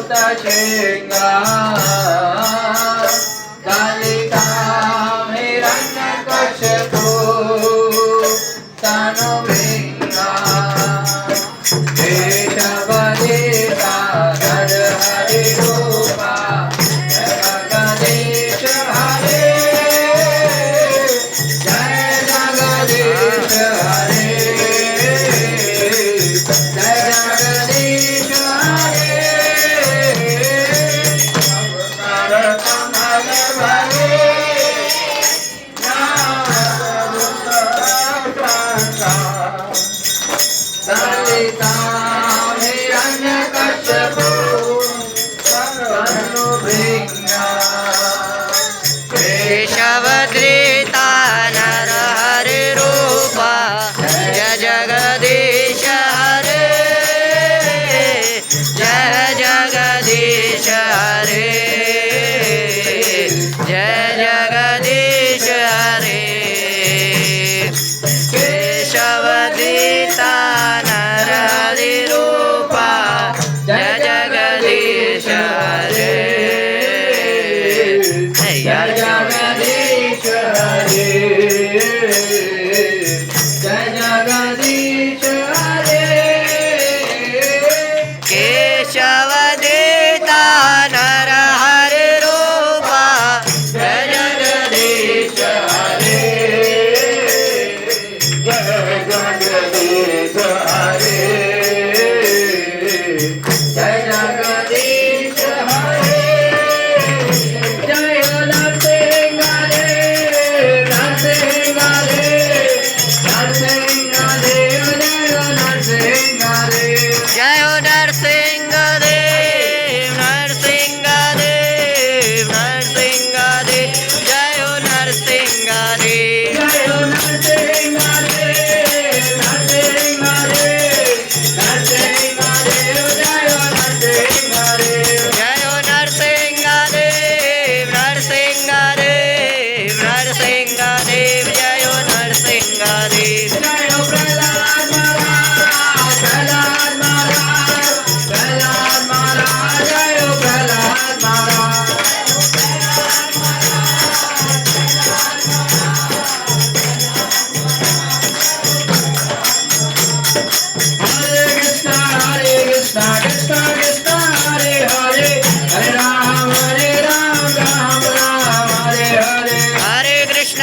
श्रृंगार कालिका हिरण्यकश्यपो तनु भृंगार केशवदेता नर हरि रूपा जगदीश हरे जय जगदीश हरे जय जगदीश हरे कमल भरे ललिता हिरण्यकश्यपो तनु भृंगार केशवधृता नर हरि रूपा जय जगदीश हरे जय जगदीश हरे जय जगदीश हरे केशवधृता नर हरि रूपा जय जगदीश हरे जय जगदीश हरे जय जगदीश हरे केशवधृता नर हरि रूपा जय जगदीश हरे जय जगदीश हरे जय जगदीश हरे जय नरसिंह देव नरसिंह देव नरसिंह देव जय नरसिंह देव जय नरसिंह देव नरसिंह देव जय नरसिंह देव जय नरसिंह देव नरसिंह देव नरसिंह देव जय नरसिंह देव जय नरसिंह देव नरसिंह देव नरसिंह देव जय नरसिंह देव जय प्रहलाद महाराज प्रहलाद महाराज प्रहलाद महाराज जय प्रहलाद महाराज हरे कृष्णा कृष्णा कृष्णा हरे हरे हरे राम राम राम हरे हरे हरे कृष्ण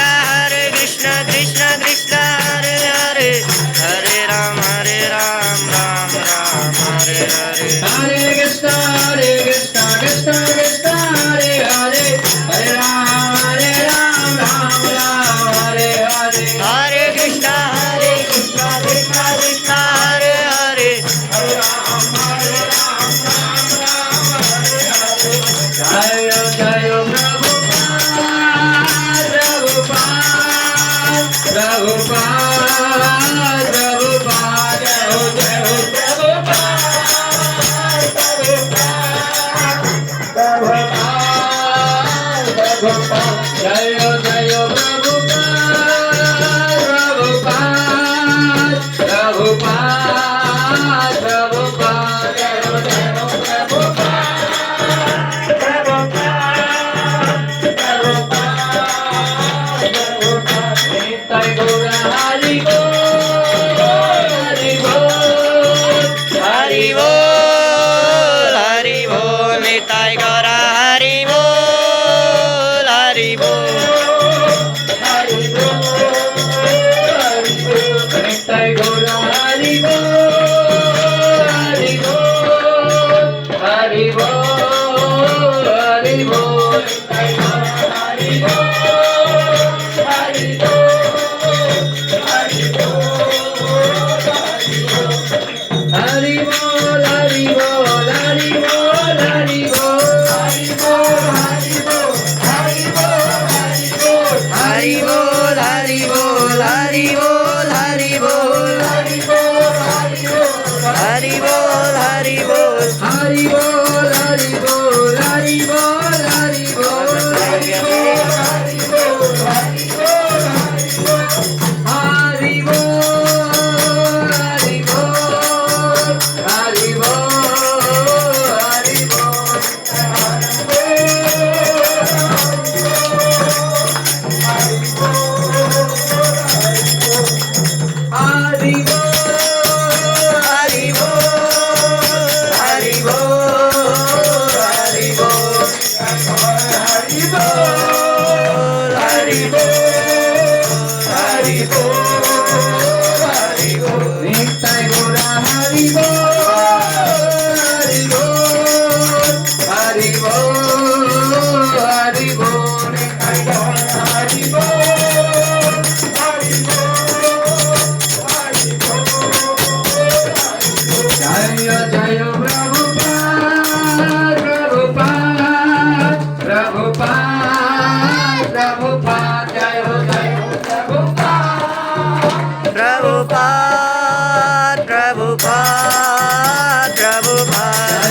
कृष्ण कृष्ण हरे हरे हरे राम राम राम हरे हरे हरे कृष्णा कृष्णा कृष्णा हरे हरे हरे राम राम राम हरे हरे हरे कृष्ण कृष्ण कृष्ण हरे हरे हरे राम राम राम हरे हरे जय जय प्रभुपाद प्रभुपाद प्रभुपाद प्रभुपाद जय हो प्रभुपाद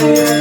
जय